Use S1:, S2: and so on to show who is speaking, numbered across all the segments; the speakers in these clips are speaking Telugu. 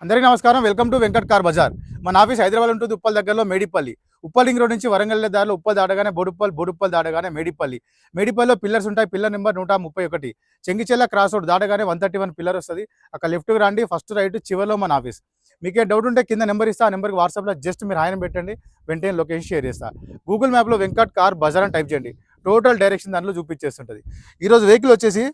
S1: అందరికీ నమస్కారం. Welcome to Venkat car bazaar. మన ఆఫీస్ హైదరాబాద్ ఉంటుంది, ఉప్పల్ దగ్గరలో మేడిపల్లి. ఉప్పల్ రింగ్ రోడ్ నుంచి వరంగల్ దారిలో ఉప్పల్ దాటగానే బోడుప్పల్, బోడుప్పల్ దాటగానే మేడిపల్లి. మేడిపల్లిలో పిల్లర్స్ ఉంటాయి. Pillar number 131. Chengicherla cross road దాటగానే 131 పిల్లర్ వస్తుంది. అక్కడ లెఫ్ట్కి రండి, ఫస్ట్ రైట్ చివరిలో మన ఆఫీస్. మీకే డౌట్ ఉంటే కింద నెంబర్ ఇస్తా, ఆ నెంబర్కి వాట్సాప్లో జస్ట్ మీరు హాయ్ పెట్టండి, వెంటనే లొకేషన్ షేర్ చేస్తా. గూగుల్ మ్యాప్లో వెంకట్ కార్ బజార్ అని టైప్ చేయండి, టోటల్ డైరెక్షన్ దాంట్లో చూపించేస్తుంటుంది. ఈరోజు వెహికల్ వచ్చేసి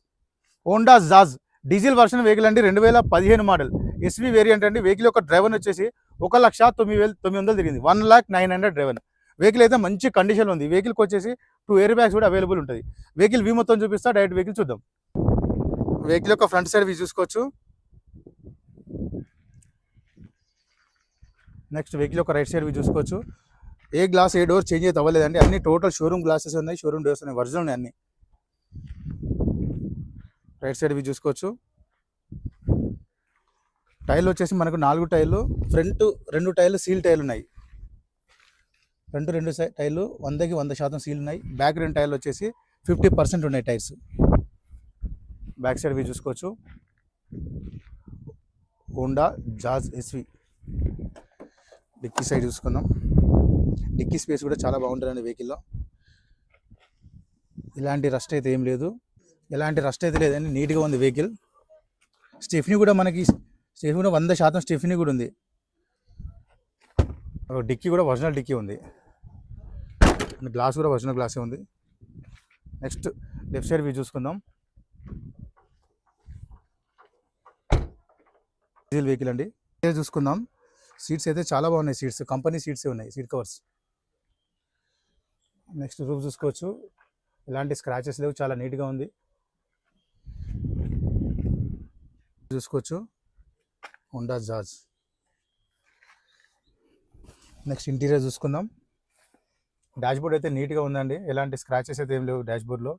S1: Honda jazz diesel version vehicle అండి, 2015 మోడల్ ఎస్వీ వేరియంట్ అండి. వెహికల్ యొక్క డ్రైవర్ వచ్చేసి 1,09,900 తిరిగింది, 1,09,000 డ్రైవర్. వెహికల్ అయితే మంచి కండిషన్ ఉంది. వెహికల్కి వచ్చేసి 2 ఎయిర్ బ్యాగ్స్ కూడా అవైలబుల్ ఉంటుంది. వెహికల్ వ్యూ మొత్తం చూపిస్తా, డైరెక్ట్ వెహికల్ చూద్దాం. వెహికల్ యొక్క ఫ్రంట్ సైడ్ వ్యూ చూసుకోవచ్చు. నెక్స్ట్ వెహికల్ యొక్క రైట్ సైడ్ వ్యూ చూసుకోవచ్చు. ఏ గ్లాస్ ఏ డోర్ చేంజ్ అయితే అవ్వలేదండి, అన్ని టోటల్ షోరూమ్ గ్లాసెస్ ఉన్నాయి, షోరూమ్ డోర్స్ ఉన్నాయి, ఒరిజినల్ ఉన్నాయి అన్ని. రైట్ సైడ్ వ్యూ చూసుకోవచ్చు. టైర్లు వచ్చేసి మనకు 4 టైర్లు, ఫ్రంట్ 2 టైర్లు సీల్ టైర్లు ఉన్నాయి. ఫ్రంట్ 2 టైర్లు 100కి 100% సీల్ ఉన్నాయి. బ్యాక్ 2 టైర్లు వచ్చేసి 50% ఉన్నాయి టైర్స్. బ్యాక్ సైడ్ వ్యూ చూసుకోవచ్చు. Honda Jazz S V. Dickey side చూసుకుందాం. డిక్కీ స్పేస్ కూడా చాలా బాగుంటుందండి వెహికల్లో. ఇలాంటి రస్ట్ అయితే ఏం లేదు, ఎలాంటి రస్ట్ అయితే లేదండి, నీట్గా ఉంది వెహికల్. స్టెఫ్నీ కూడా మనకి స్టెఫ్నీ కూడా 100% స్టెఫ్నీ కూడా ఉంది. డిక్కీ కూడా ఒరిజినల్ డిక్కీ ఉంది. గ్లాస్ కూడా ఒరిజినల్ గ్లాసే ఉంది. నెక్స్ట్ లెఫ్ట్ సైడ్ వ్యూ చూసుకుందాం. డీజిల్ వెహికల్ అండి. చూసుకుందాం. సీట్స్ అయితే చాలా బాగున్నాయి. సీట్స్ కంపెనీ సీట్సే ఉన్నాయి, సీట్ కవర్స్. నెక్స్ట్ రూఫ్ చూసుకోవచ్చు. ఎలాంటి స్క్రాచెస్ లేవు, చాలా నీట్గా ఉంది. చూసుకోవచ్చు హోండా జాజ్. నెక్స్ట్ ఇంటీరియర్ చూసుకుందాం. డాష్బోర్డ్ అయితే నీట్గా ఉందండి, ఎలాంటి స్క్రాచెస్ అయితే ఏం లేవు డాష్బోర్డ్లో.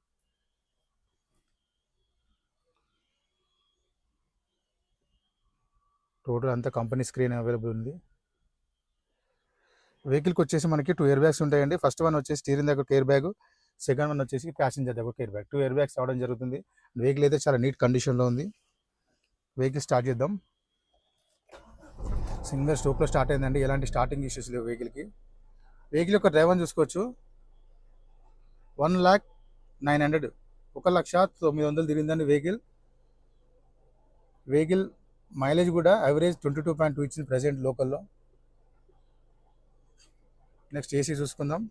S1: టోటల్ అంతా కంపెనీ స్క్రీన్ అవైలబుల్ ఉంది. వెహికల్కి వచ్చేసి మనకి 2 ఎయిర్ బ్యాగ్స్ ఉంటాయండి. ఫస్ట్ వన్ వచ్చేసి స్టీరింగ్ దగ్గర ఎయిర్ బ్యాగ్, సెకండ్ వన్ వచ్చేసి ప్యాసింజర్ దగ్గర ఎయిర్ బ్యాగ్. 2 ఎయిర్ బ్యాగ్స్ రావడం జరుగుతుంది. వెహికల్ అయితే చాలా నీట్ కండిషన్లో ఉంది. వెహికల్ స్టార్ట్ చేద్దాం. సింగల్ స్టోక్లో స్టార్ట్ అయిందండి, ఎలాంటి స్టార్టింగ్ ఇష్యూస్ లేవు వెహికల్కి. వెహికల్ యొక్క డ్రైవర్ చూసుకోవచ్చు. 1,09,000 1,09,000 తిరిగిందండి వెహికల్. వెహికల్ మైలేజ్ కూడా యావరేజ్ 22.2 ఇచ్చింది ప్రజెంట్ లోకల్లో. నెక్స్ట్ ఏసీ చూసుకుందాం.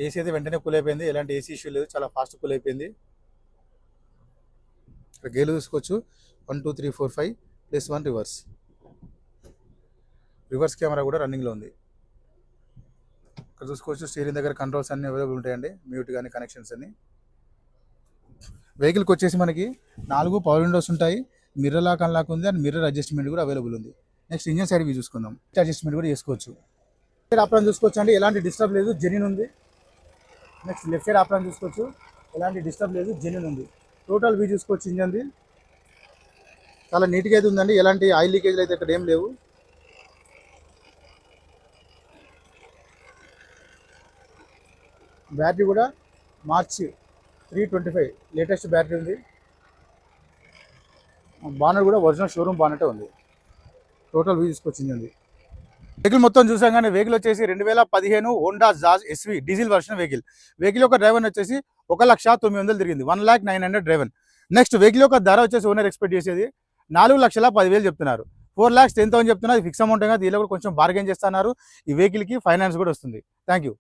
S1: ఏసీ అయితే వెంటనే కూల్ అయిపోయింది, ఎలాంటి ఏసీ ఇష్యూ లేదు, చాలా ఫాస్ట్ కూల్ అయిపోయింది. ఇక్కడ గేర్లు చూసుకోవచ్చు. 1 2 3 4 5 +1 రివర్స్. రివర్స్ కెమెరా కూడా రన్నింగ్లో ఉంది. ఇక్కడ చూసుకోవచ్చు. స్టీరింగ్ దగ్గర కంట్రోల్స్ అన్ని అవైలబుల్ ఉంటాయండి, మ్యూట్ కానీ కనెక్షన్స్ అన్ని. వెహికల్కి వచ్చేసి మనకి 4 పవర్ విండోస్ ఉంటాయి. మిర్రర్ లాక్ అన్లాక్ ఉంది, అండ్ మిర్రర్ అడ్జస్ట్మెంట్ కూడా అవైలబుల్ ఉంది. నెక్స్ట్ ఇంజన్ సైడ్ వ్యూ చూసుకుందాం. అడ్జస్ట్మెంట్ కూడా చేసుకోవచ్చు. సైడ్ ఆప్రాన్ చూసుకోవచ్చు అండి, ఎలాంటి డిస్టర్బ్ లేదు, జెన్యూన్ ఉంది. నెక్స్ట్ లెఫ్ట్ సైడ్ ఆప్రాన్ చూసుకోవచ్చు, ఎలాంటి డిస్టర్బ్ లేదు, జెన్యూన్ ఉంది. టోటల్ వ్యూ చూసుకోవచ్చు. ఇంజన్ది చాలా నీట్గా అయితే ఉందండి, ఎలాంటి ఆయిల్ లీకేజ్లు అయితే ఇక్కడ ఏం లేవు. బ్యాటరీ కూడా మార్చ్ 325 లేటెస్ట్ బ్యాటరీ ఉంది. బానర్ కూడా ఒరిజినల్ షోరూమ్ బానటే ఉంది. టోటల్ వ్యూ తీసుకొచ్చింది. వెహికల్ మొత్తం చూసాం కానీ వెహికల్ వచ్చేసి 2015 Honda Jazz S V diesel version vehicle. Vehicle యొక్క డ్రైవర్ వచ్చేసి 1,09,000 తిరిగింది, 1,09,000 డ్రైవర్. నెక్స్ట్ వెహికల్ యొక్క ధర వచ్చేసి ఓనర్ ఎక్స్పెక్ట్ చేసేది 4,10,000 చెప్తున్నారు. 4,10,000 చెప్తున్నారు. Fix amount. దీనిలో కూడా కొంచెం బార్గెన్ చేస్తున్నారు. ఈ వెహికల్కి ఫైనాన్స్ కూడా వస్తుంది. Thank you.